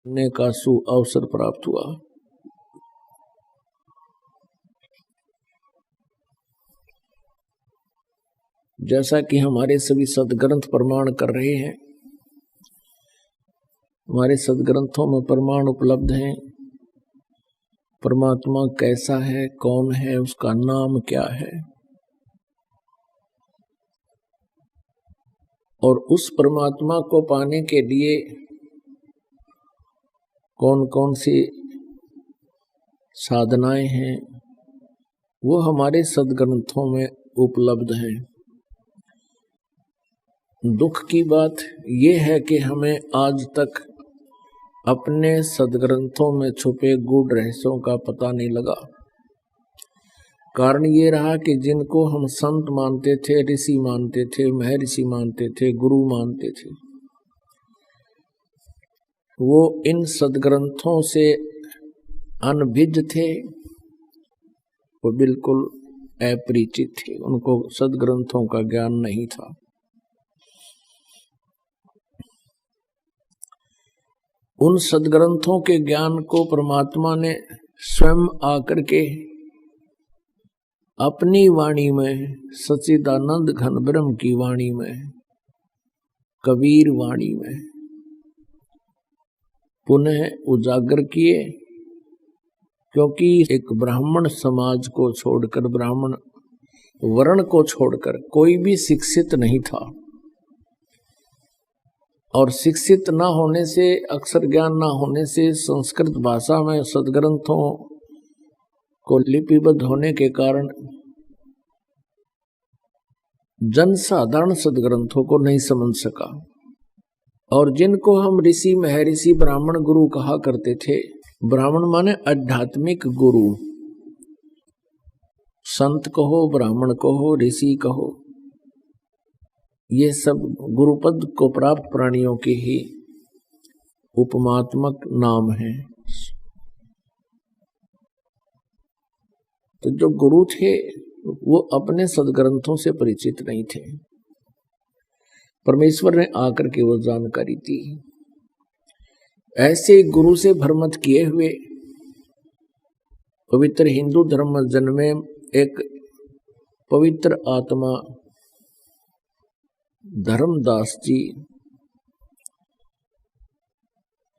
ने का सु अवसर प्राप्त हुआ। जैसा कि हमारे सभी सदग्रंथ प्रमाण कर रहे हैं, हमारे सदग्रंथों में प्रमाण उपलब्ध हैं। परमात्मा कैसा है, कौन है, उसका नाम क्या है, और उस परमात्मा को पाने के लिए कौन कौन सी साधनाएं हैं, वो हमारे सदग्रंथों में उपलब्ध हैं। दुख की बात यह है कि हमें आज तक अपने सदग्रंथों में छुपे गूढ़ रहस्यों का पता नहीं लगा। कारण ये रहा कि जिनको हम संत मानते थे, ऋषि मानते थे, महर्षि मानते थे, गुरु मानते थे, वो इन सदग्रंथों से अनभिज्ञ थे, वो बिल्कुल अपरिचित थे, उनको सदग्रंथों का ज्ञान नहीं था। उन सदग्रंथों के ज्ञान को परमात्मा ने स्वयं आकर के अपनी वाणी में, सच्चिदानंद घन ब्रह्म की वाणी में, कबीर वाणी में पुनः उजागर किए। क्योंकि एक ब्राह्मण समाज को छोड़कर, ब्राह्मण वर्ण को छोड़कर कोई भी शिक्षित नहीं था, और शिक्षित ना होने से, अक्षर ज्ञान ना होने से, संस्कृत भाषा में सदग्रंथों को लिपिबद्ध होने के कारण जनसाधारण सदग्रंथों को नहीं समझ सका। और जिनको हम ऋषि, महर्षि, ब्राह्मण, गुरु कहा करते थे, ब्राह्मण माने आध्यात्मिक गुरु, संत कहो, ब्राह्मण कहो, ऋषि कहो, ये सब गुरुपद को प्राप्त प्राणियों के ही उपमात्मक नाम हैं। तो जो गुरु थे वो अपने सदग्रंथों से परिचित नहीं थे। परमेश्वर ने आकर के वो जानकारी दी। ऐसे गुरु से भ्रमित किए हुए पवित्र हिंदू धर्म में जन्मे एक पवित्र आत्मा धर्मदास जी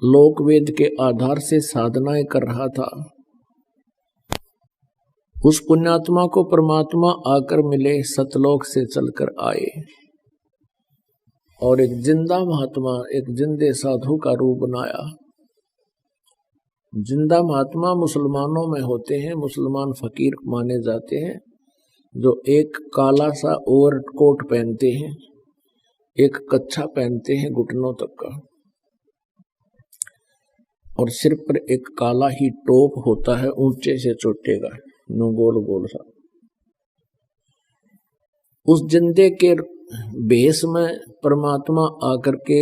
लोकवेद के आधार से साधनाएं कर रहा था। उस पुण्यात्मा को परमात्मा आकर मिले, सतलोक से चलकर आए और एक जिंदा महात्मा, एक जिंदे साधु का रूप बनाया। जिंदा महात्मा मुसलमानों में होते हैं, मुसलमान फकीर माने जाते हैं, जो एक काला सा ओवरकोट पहनते हैं, एक कच्छा पहनते हैं घुटनों तक का, और सिर पर एक काला ही टोप होता है, ऊंचे से चोटे का, नो गोल गोल सा। उस जिंदे के भेष में परमात्मा आकर के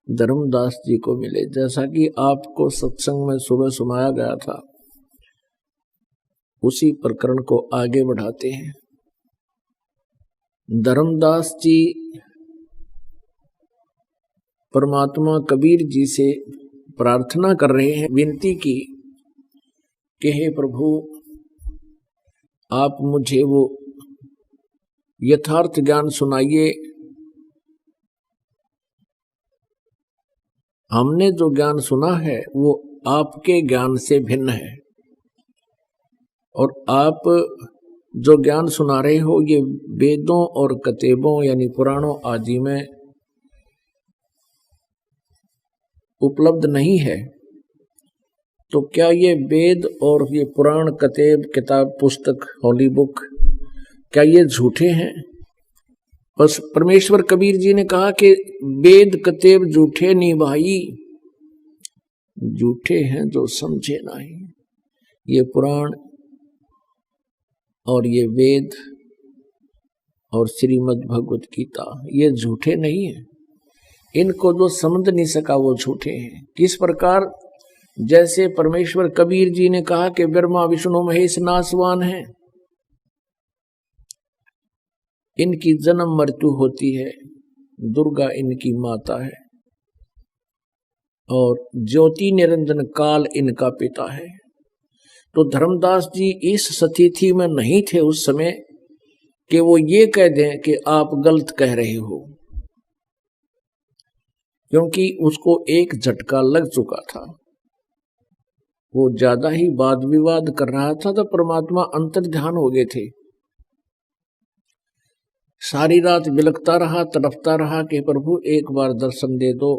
धर्मदास जी को मिले। जैसा कि आपको सत्संग में सुबह सुनाया गया था, उसी प्रकरण को आगे बढ़ाते हैं। धर्मदास जी परमात्मा कबीर जी से प्रार्थना कर रहे हैं, विनती की कि हे प्रभु, आप मुझे वो यथार्थ ज्ञान सुनाइए। हमने जो ज्ञान सुना है वो आपके ज्ञान से भिन्न है, और आप जो ज्ञान सुना रहे हो ये वेदों और कतेबों यानी पुराणों आदि में उपलब्ध नहीं है। तो क्या ये वेद और ये पुराण, कतेब, किताब, पुस्तक, होली बुक, क्या ये झूठे हैं? बस परमेश्वर कबीर जी ने कहा कि वेद कतेब झूठे नहीं भाई, झूठे हैं जो समझे नहीं। ये पुराण और ये वेद और श्रीमद् भगवत गीता ये झूठे नहीं है। इनको जो समझ नहीं सका वो झूठे हैं। किस प्रकार? जैसे परमेश्वर कबीर जी ने कहा कि ब्रह्मा विष्णु महेश नासवान हैं, इनकी जन्म मृत्यु होती है, दुर्गा इनकी माता है, और ज्योति निरंजन काल इनका पिता है। तो धर्मदास जी इस स्थिति में नहीं थे उस समय कि वो ये कह दें कि आप गलत कह रहे हो, क्योंकि उसको एक झटका लग चुका था। वो ज्यादा ही वाद विवाद कर रहा था तो परमात्मा अंतर ध्यान हो गए थे। सारी रात बिलखता रहा, तड़पता रहा कि प्रभु एक बार दर्शन दे दो,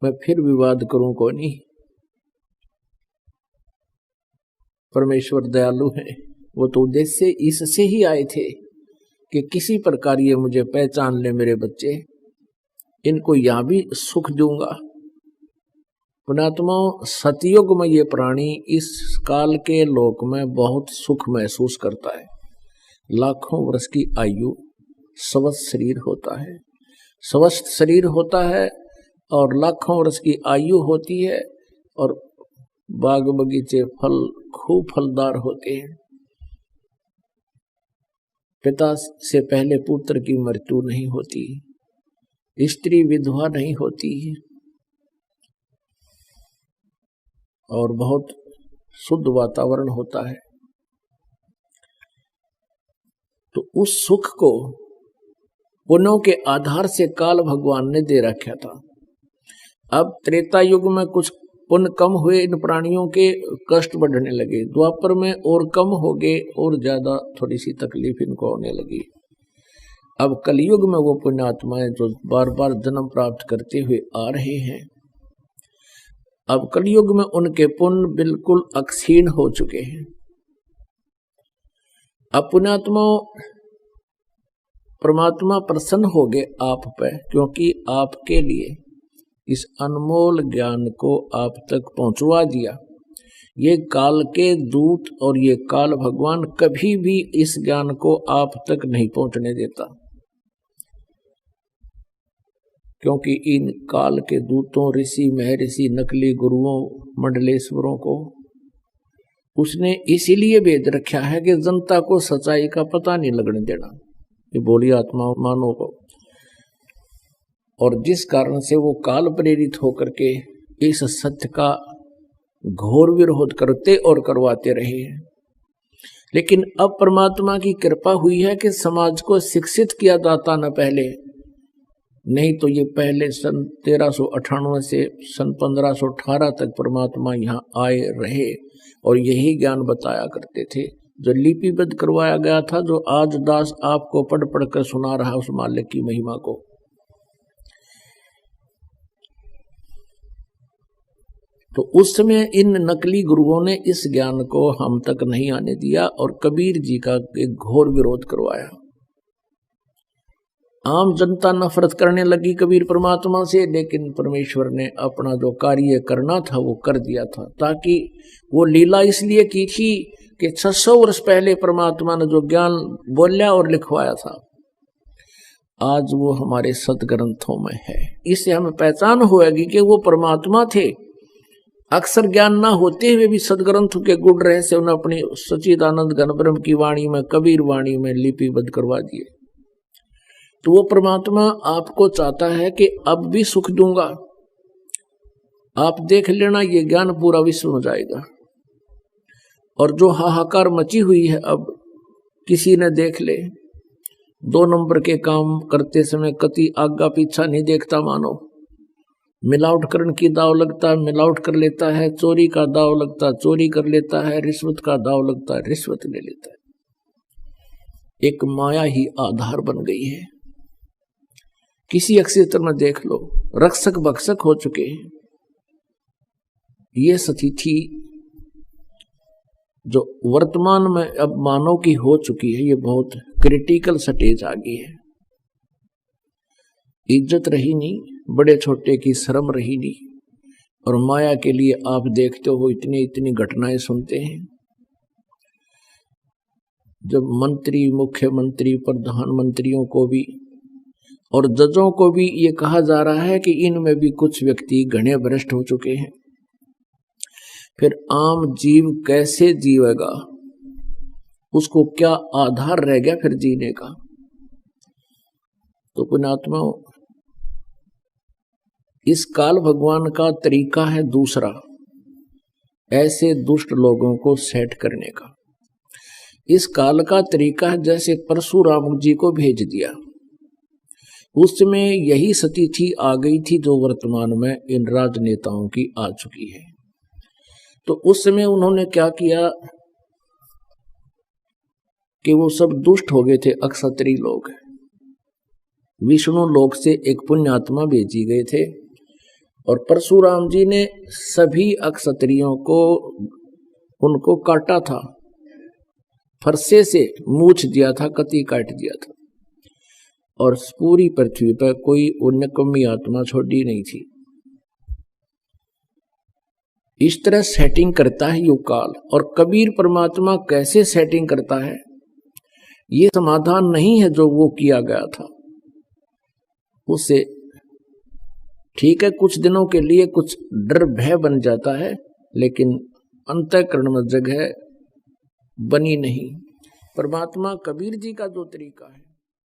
मैं फिर विवाद करूं को नहीं। परमेश्वर दयालु है, वो तो उद्देश्य इससे ही आए थे कि किसी प्रकार ये मुझे पहचान ले मेरे बच्चे, इनको यहां भी सुख दूंगा। पुणात्मा, सतयुग में ये प्राणी इस काल के लोक में बहुत सुख महसूस करता है। लाखों वर्ष की आयु, स्वस्थ शरीर होता है, स्वस्थ शरीर होता है और लाखों वर्ष की आयु होती है और बाग बगीचे फल खूब फलदार होते हैं। पिता से पहले पुत्र की मृत्यु नहीं होती, स्त्री विधवा नहीं होती और बहुत शुद्ध वातावरण होता है। तो उस सुख को पुण्यों के आधार से काल भगवान ने दे रखा था। अब त्रेता युग में कुछ पुण्य कम हुए, इन प्राणियों के कष्ट बढ़ने लगे। द्वापर में और कम हो गए और ज्यादा थोड़ी सी तकलीफ इनको होने लगी। अब कलयुग में वो पुण्यात्माएं जो बार बार जन्म प्राप्त करते हुए आ रहे हैं, अब कलयुग में उनके पुण्य बिल्कुल अक्षीण हो चुके हैं। अब पुण्यात्मा परमात्मा प्रसन्न हो गए आप पे, क्योंकि आपके लिए इस अनमोल ज्ञान को आप तक पहुंचवा दिया। ये काल के दूत और ये काल भगवान कभी भी इस ज्ञान को आप तक नहीं पहुंचने देता, क्योंकि इन काल के दूतों, ऋषि महर्षि, नकली गुरुओं, मंडलेश्वरों को उसने इसीलिए भेज रखा है कि जनता को सच्चाई का पता नहीं लगने देना, ये बोली आत्मा मानव को। और जिस कारण से वो काल प्रेरित होकर के इस सत्य का घोर विरोध करते और करवाते रहे हैं। लेकिन अब परमात्मा की कृपा हुई है कि समाज को शिक्षित किया जाता न पहले, नहीं तो ये पहले सन 1398 से सन 1518 तक परमात्मा यहाँ आए रहे और यही ज्ञान बताया करते थे, जो लिपिबद्ध करवाया गया था, जो आज दास आपको पढ़ पढ़ कर सुना रहा उस मालिक की महिमा को। तो उस समय इन नकली गुरुओं ने इस ज्ञान को हम तक नहीं आने दिया और कबीर जी का एक घोर विरोध करवाया। आम जनता नफरत करने लगी कबीर परमात्मा से, लेकिन परमेश्वर ने अपना जो कार्य करना था वो कर दिया था। ताकि वो लीला इसलिए की थी कि 600 वर्ष पहले परमात्मा ने जो ज्ञान बोला और लिखवाया था, आज वो हमारे सदग्रंथों में है। इससे हमें पहचान होगी कि वो परमात्मा थे। अक्सर ज्ञान ना होते हुए भी सदग्रंथ के गुण रहस्य उन्हें अपनी सच्चिदानंद घन ब्रह्म की वाणी में, कबीर वाणी में लिपिबद्ध करवा दिए। तो वो परमात्मा आपको चाहता है कि अब भी सुख दूंगा, आप देख लेना, ये ज्ञान पूरा विश्व हो जाएगा। और जो हाहाकार मची हुई है, अब किसी ने देख ले, 2 नंबर के काम करते समय कति आगा पीछा नहीं देखता। मानो मिलावट करने की दाव लगता है, मिलावट कर लेता है, चोरी का दाव लगता है, चोरी कर लेता है, रिश्वत का दाव लगता है, रिश्वत ले लेता है। एक माया ही आधार बन गई है। किसी क्षेत्र में देख लो, रक्षक भक्षक हो चुके हैं। ये स्थिति जो वर्तमान में अब मानव की हो चुकी है, ये बहुत क्रिटिकल स्टेज आ गई है। इज्जत रही नहीं, बड़े छोटे की शर्म रही नहीं, और माया के लिए आप देखते हो इतनी इतनी घटनाएं सुनते हैं। जब मंत्री, मुख्यमंत्री, प्रधानमंत्रियों को भी और जजों को भी ये कहा जा रहा है कि इनमें भी कुछ व्यक्ति घने भ्रष्ट हो चुके हैं, फिर आम जीव कैसे जीवेगा? उसको क्या आधार रह गया फिर जीने का? तो पुण्यात्मा, इस काल भगवान का तरीका है दूसरा, ऐसे दुष्ट लोगों को सेट करने का। इस काल का तरीका है जैसे परशुराम जी को भेज दिया, उस समय यही स्थिति आ गई थी जो वर्तमान में इन राजनेताओं की आ चुकी है। तो उस समय उन्होंने क्या किया कि वो सब दुष्ट हो गए थे। अक्षत्री लोग विष्णु लोक से एक पुण्यात्मा भेजी गए थे और परशुराम जी ने सभी अक्षत्रियों को उनको काटा था, फरसे से मूछ दिया था, कती काट दिया था और पूरी पृथ्वी पर कोई उन्नकमी आत्मा छोड़ी नहीं थी। इस तरह सेटिंग करता है युग काल। और कबीर परमात्मा कैसे सेटिंग करता है, ये समाधान नहीं है जो वो किया गया था उससे। ठीक है, कुछ दिनों के लिए कुछ डर भय बन जाता है, लेकिन अंतःकरण में जगह बनी नहीं। परमात्मा कबीर जी का जो तरीका है